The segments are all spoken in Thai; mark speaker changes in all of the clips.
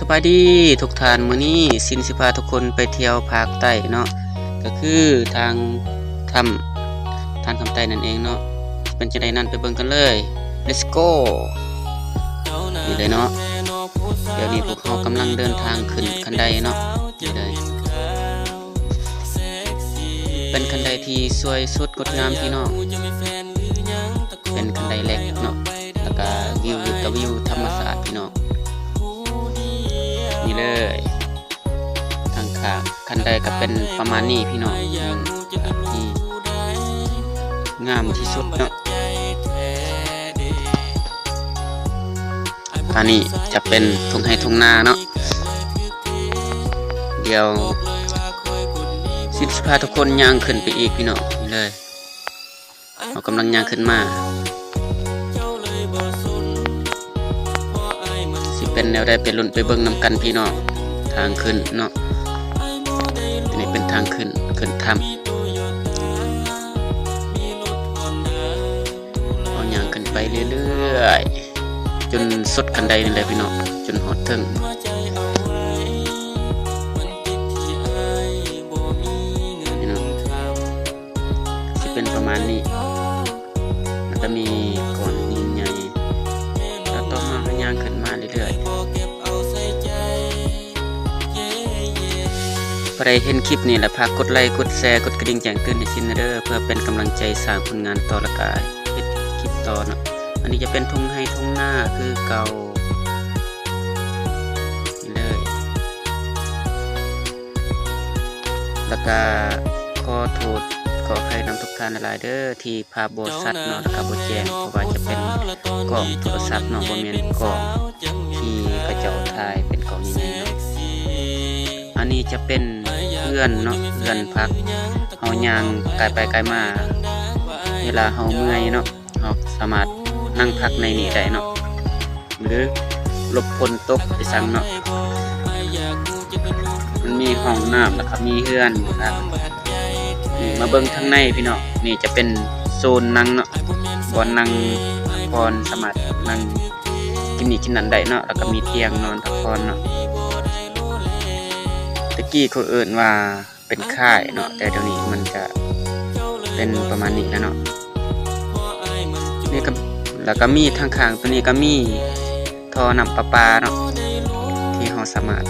Speaker 1: สบายดีทุกท่านมื้อนี้สินสิพาทุกคนไปเที่ยวภาคใต้เนาะก็คือทางถ้ำใต้นั่นเองเนาะเป็นจังได๋นั้นไปเบิ่งกันเลย Let's go นี่เลยเนาะเดี๋ยวนี้พวกเรากำลังเดินทางขึ้นคันไดเนาะนี่เลยเป็นคันไดที่สวยสดงดงามพี่น้องเป็นคันไดเล็กเนาะแล้วก็วิวธรรมชาติพี่น้องนี่เลยทางข้างคันไดก็เป็นประมาณนี้พี่น้องที่งามที่สุดเนาะอันนี้จะเป็นทุ่งไร่ทุ่งนาเนาะเดี๋ยวสิพาทุกคนย่างขึ้นไปอีกพี่น้องนี่เลยเรากำลังย่างขึ้นมาสิเป็นแนวใดเป็นรุ่นไปเบิ่งนำกันพี่น้องทางขึ้นเนาะอันนี้เป็นทางขึ้นถ้ำเอาย่างขึ้นไปเรื่อยๆจนสุดคันไดนี่เลยพี่น้องจนหอดถึงนี่เนาะสิเป็นประมาณนี้มันจะมีก้อนหินใหญ่แล้วต่อมาก็ย่างขึ้นมาเรื่อยๆใครเห็นคลิปนี้แล้วฝากกดไลค์กดแชร์กดกระดิ่งแจ้งเตือนให้ซินเด้อเพื่อเป็นกำลังใจสร้างผลงานต่อละกายเฮ็ดคลิปต่อเนาะอันนี้จะเป็นทุ่งไร่ทุ่งนาคือเก่านี่เลยแล้วก็ขอโทษขออภัยนำทุกท่านหลายๆเด้อที่ภาพบ่ชัดเนาะแล้วก็บ่แจ้งเพราะว่าจะเป็นกล้องโทรศัพท์เนาะบ่แม่นกล้องที่เขาเจ้าถ่ายเป็นกล้องใหญ่ๆเนาะอันนี้จะเป็นเพื่อนเนาะเพื่อนพักเฮาย่างไกลไปไกลมาเวลาเฮาเมื่อยเนาะเฮาสามารถนั่งพักในนี้ได้เนาะหรือหลบฝนตกไปสั่งเนาะมันมีห้องน้ำแล้วก็มีเฮือนนะครับมาเบิ่งข้างในพี่น้องนี่จะเป็นโซนนั่งเนาะบ่นั่งพักผ่อนสามารถนั่งกินนี่กินนั่นได้เนาะแล้วก็มีเตียงนอนพักผ่อนเนาะตะกี้เขาเอิ้นว่าเป็นค่ายเนาะแต่เดี๋ยวนี้มันจะเป็นประมาณนี้แล้วเนาะนี่ก็แล้วก็มีทางข้างตัวนี้ก็มีท่อน้ำประปาเนาะที่เราสามารถ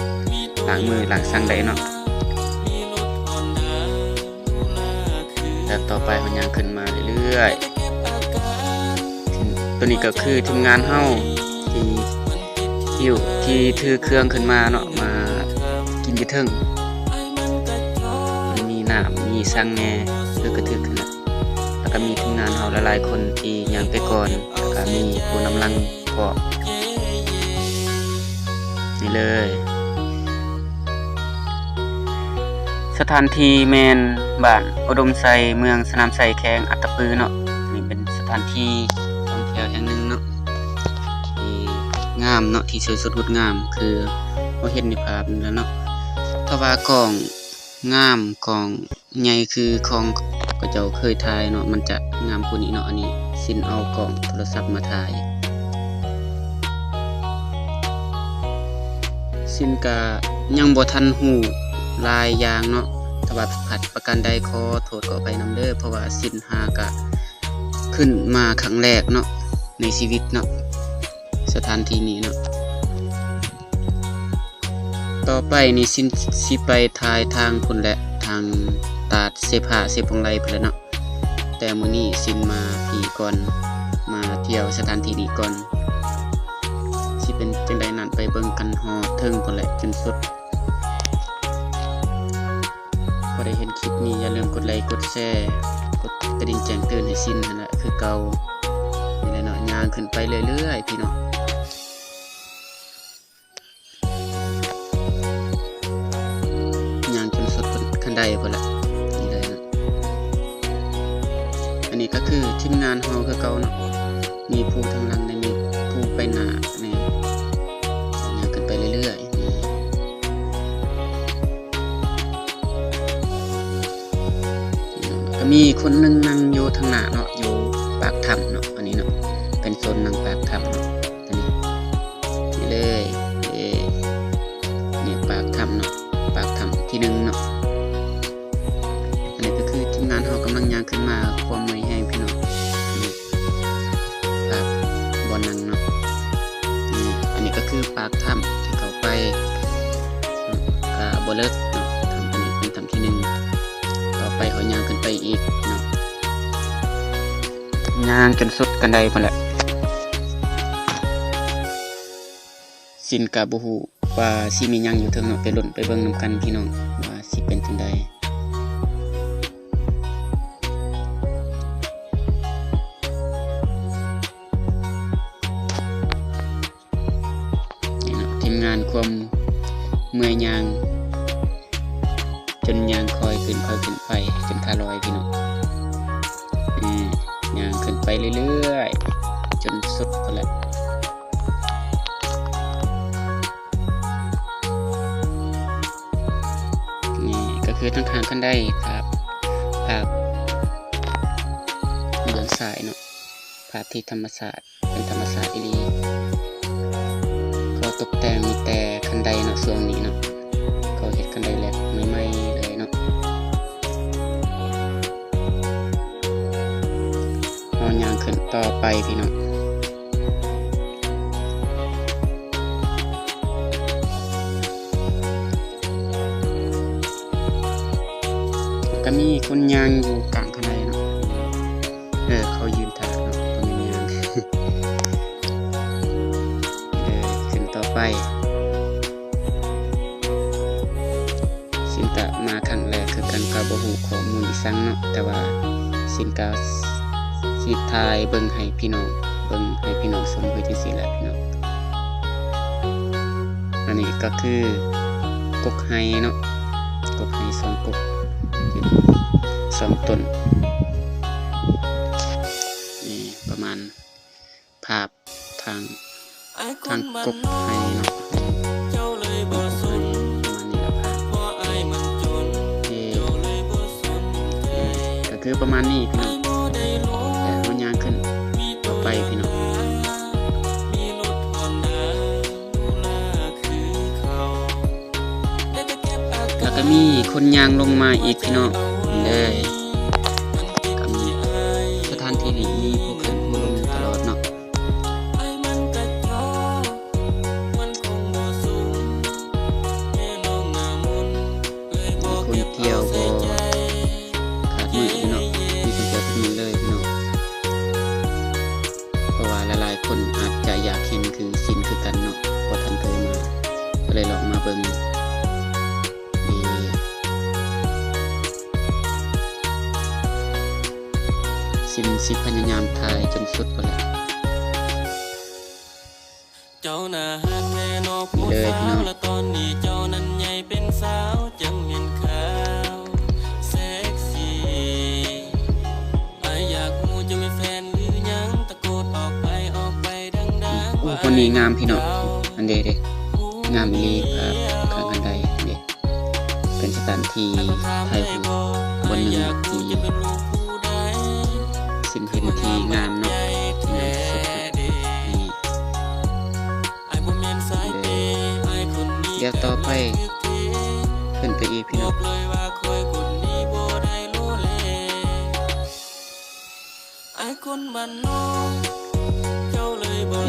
Speaker 1: ล้างมือล้างซังได้เนาะแล้วต่อไปมันยังขึ้นมาเรื่อยๆตัวนี้ก็คือทีมงานเฮาที่ถือเครื่องขึ้นมาเนาะมากินอยู่เทิงมีน้ำมีซังแหน่หรือกระทึกขึ้นแล้วก็มีทีมงานเฮาหลายๆคนที่ย่างไปก่อนแล้วก็มีผู้นำลังเกาะนี่เลยสถานที่แมนบ้านอุดมไซเมืองสนามไซแข้งอัตตปือเนาะนี่เป็นสถานที่ท่องเที่ยวแห่งหนึ่งเนาะที่งามเนาะที่สวยสดงดงามคือเราเห็นในภาพนี่แล้วเนาะถ้าว่ากองงามกองใหญ่คือของก็เจ้าเคยถ่ายเนาะมันจะงามกว่านี้เนาะอันนี้สินเอากล้องโทรศัพท์มาถ่ายสินก็ยังบ่ทันฮู้หลายอย่างเนาะถ้าว่าผิดพลาดประการใดขอโทษขออภัยนำเด้อเพราะว่าสินหากะขึ้นมาครั้งแรกเนาะในชีวิตเนาะสถานที่นี้เนาะต่อไปนี่สิไปถ่ายทางพุ่นแหละทางตาดเสพาเสพงไลพุ่นแหละเนาะแต่มื้อนี้สินมาพี่ก่อนมาเที่ยวสถานที่นี้ก่อนสิเป็นจังได๋นั้นไปเบิ่งกันฮอดถึงพุ่นแหละจนสุดพอได้เห็นคลิปนี้อย่าลืมกดไลค์กดแชร์กดกระดิ่งแจ้งเตือนให้สินนั่นแหละคือเก่านี่แหละเนาะย่างขึ้นไปเรื่อยๆพี่น้องคันไดพุ่นละนี่เลยนะอันนี้ก็คือทีมงานเฮาคือเก่าเนาะมีผู้ทางหลังได้มีผู้ไปหน้านี่ย่างขึ้นไปเรื่อยๆนี่ก็มีคนนึงนั่งอยู่ทางหน้าเนาะอยู่ปากถ้ำเนาะอันนี้เนาะเป็นโซนนั่งปากถ้ำเนาะอันนี้นี่เลย คือปากถ้ำที่เขาไปก็บ่เลิกเนาะถ้ำอันนี้เป็นถ้ำที่1ต่อไปเขาย่างขึ้นไปอีกเนาะย่างจนสุดกันไดพุ่นแหละสินกะบ่ฮู้ว่าสิมีหยังอยู่เทิงเนาะไปลุ้นไปเบิ่งนํกันพี่น้องว่าสิเป็นจังไดนี่เนาะทีมงานความเมื่อยยางจนยางคอยขึ้นไปจนขาลอยพี่น้องยางขึ้นไปเรื่อยๆจนสุดพุ่นแหละคือทั้งข้างขึ้นได้ภาพเบื้องซ้ายเนาะภาพที่ธรรมศาสตร์เป็นธรรมศาสตร์อีหลีเขาตกแต่งมีแต่คันไดเนาะช่วงนี้เนาะเขาเฮ็ดคันไดแหลกใหม่ๆเลยเนาะเอาย่างขึ้นต่อไปพี่น้องก็มีคนยางอยู่กลางคันไดเนาะเขายืนถ่ายเนาะตรงนี้ยางขึ้นต่อไปสินกะมาครั้งแรกคือกันกับบ่ฮู้ข้อมูลอีสังเนาะแต่ว่าสินกะสิถ่ายเบิ่งให้พี่น้องชมคือจังซี่แหละพี่น้องอันนี้ก็คือกกไฮเนาะกกไฮ2กก2ต้นนี่ประมาณภาพทางกกไฮเนาะประมาณนี้ละภาพก็คือประมาณนี้พี่น้องแต่เขาย่างขึ้นต่อไปพี่น้องแล้วก็มีคนย่างลงมาอีกพี่น้องเลยก็มีสถานที่นี้มีผู้ขึ้นผู้ลงตลอดเนาะคนเที่ยวบ่ขาดมือพี่น้องมีสิ่งเดียวทุกมือเลยพี่น้องเพราะว่าหลายๆคนอาจจะอยากเห็นคือสินคือกันเนาะบ่ทันเคยมาก็เลยลองมาเบิ่งสิพยายามถ่ายจนสุดไปแล้วเลยพี่น้อง
Speaker 2: ตอนนี้เจ้านั้นใหญ่เป็นสาวจังเห็นขาวเซ็กซี่อยากมูจะมีแฟนหรือยังตะโกนออกไปดังๆ
Speaker 1: คนนี้งามพี่น้องอันเด้งามอีหลีข้างกันไดเด้เป็นสถานที่ถ่ายรูปบนหนึ่งที่สิ่งเห็นที่งามเนาะงามสุดนี่เดี๋ยวต่อไปขึ้นไปอีกพี่น้อง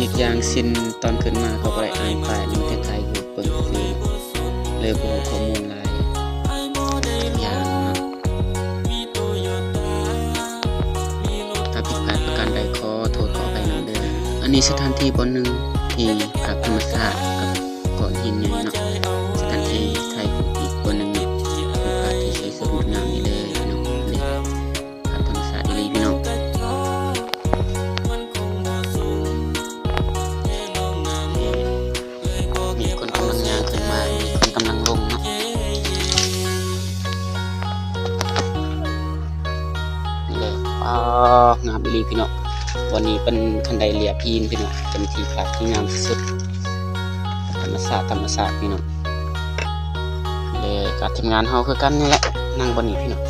Speaker 1: อีกอย่างสินตอนขึ้นมาเขาก็ได้อ่านป้ายมันจะถ่ายรูปเบิ่งคือเลยบ่รู้ข้อมูลหลายอย่างเนาะการใดขอโทษขออภัยนำเด้ออันนี้สถานที่บ่หนึ่งที่ภาคธรรมศาสตร์กับก้อนหินใหญ่เนาะสถานที่ไทยอีกบ่หนึ่งเนาะภาพที่สวยๆงามนี่เลยพี่น้องนี่ภาคธรรมศาสตร์อีหลีพี่น้องมีคนกำลังย่างขึ้นมามีคนกำลังลงเนาะนี่เลยงามอีหลีพี่น้องวันนี้เป็นคันไดเลียพีนพี่น้องเป็นที่พักที่งามที่สุดธรรมศาสตร์พี่น้องเลยกับทีมงานเฮาคือกันนี่แหละนั่งบนนี้พี่น้อง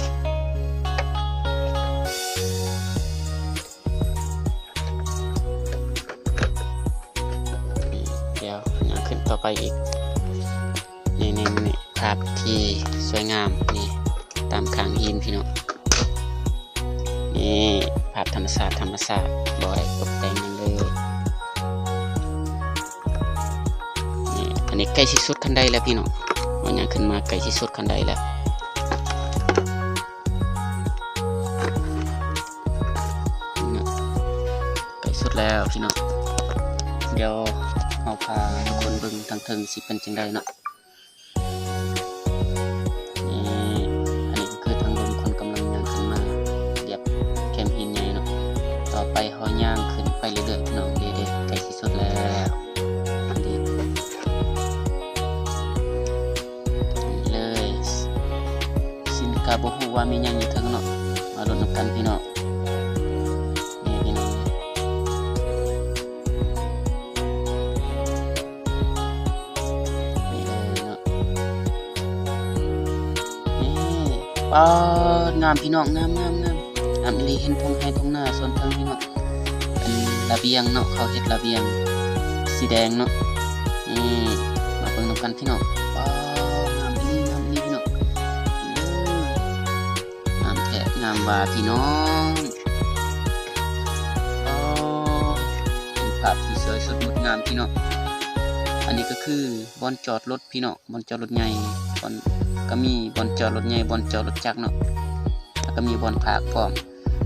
Speaker 1: เดี๋ยวย่างขึ้นต่อไปอีกนี่ภาพที่สวยงามนี่ตามข้างหินพี่น้องนี่ภาพธรรมศาสตร์บ่ได้ตกแต่งนั่นเลย อันนี้ใกล้ที่สุดคันใดแล้วพี่น้องมันยังขึ้นมาใกล้ที่สุดคันใดแล้วใกล้สุดแล้วพี่น้องเดี๋ยวเอาพาทุกคนเบิ่งทางเทิงสิเป็นจังไดเนาะนี่อันนี้ก็คือทางลมคนกำลังย่างขึ้นมาเหยียบแคมหินใหญ่เนาะต่อไปเฮาย่างขึ้นไปเรื่อยๆพี่น้องเด้ๆใกล้ที่สุดแล้วนี่เลยสินกาบ่ฮู้ว่ามีหยังอยู่เทิงเนาะมาลุ้นกันพี่น้องนี่พี่น้องงามพี่น้องงามอีหลีเห็นทงไห้ทงหน้าส่วนทางพี่น้องเป็นระเบียงเนาะเขาเฮ็ดระเบียงสีแดงเนาะนี่มาเบิ่งนำกันพี่น้องงามอีหลีพี่น้องงามแท้งามว่าพี่น้องเป็นภาพที่สวยสดงดงามพี่น้องอันนี้ก็คือบ่อนจอดรถพี่น้องบ่อนจอดรถใหญ่บ่อนก็มีบ่อนจอดรถใหญ่บ่อนจอดรถจักรเนาะแล้วก็มีบ่อนพากพร้อม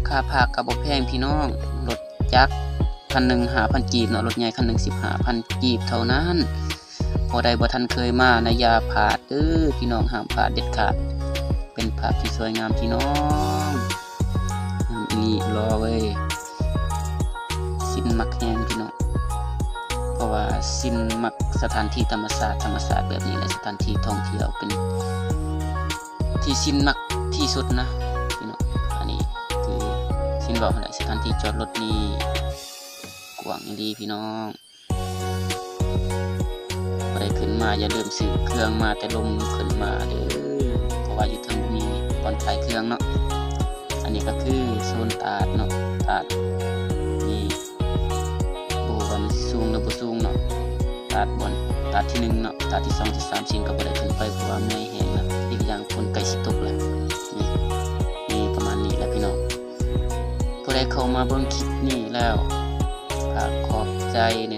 Speaker 1: ค่าพากก็บ่แพงพี่น้องรถจักรคันหนึ่ง 5,000 กีบเนาะรถใหญ่คันหนึ่ง 15,000 กีบเท่านั้นพอใดบ่ทันเคยมานะอย่าพลาดเด้อพี่น้องห้ามพลาดเด็ดขาดเป็นภาพที่สวยงามพี่น้องงามอีหลีรอเว้ยสินมักแฮงพี่น้องเพราะว่าสินมักสถานที่ธรรมศาสตร์แบบนี้แหละสถานที่ท่องเที่ยวเป็นที่สินมักที่สุดนะพี่น้องอันนี้คือสินบอกว่าสถานที่จอดรถนี่กว้างดีพี่น้องพอได้ขึ้นมาอย่าลืมซื้อเครื่องมาแต่ลมขึ้นมาเด้อเพราะว่าอยู่ทางมีบ่อนขายเครื่องเนาะอันนี้ก็คือโซนตาดเนาะตาดนี่บ่ว่ามันสูงหรือบ่สูงเนาะตาดบนตาดที่1เนาะตาดที่2ที่3ชิงก็บ่ได้ขึ้นไปเพราะว่าเมื่อยแฮงแล้วอีกอย่างฝนใกล้สิตกแล้วนี่ประมาณนี้แหละพี่น้องผู้ใดเข้ามาเบิ่งคลิปนี้แล้วฝากขอบใจใน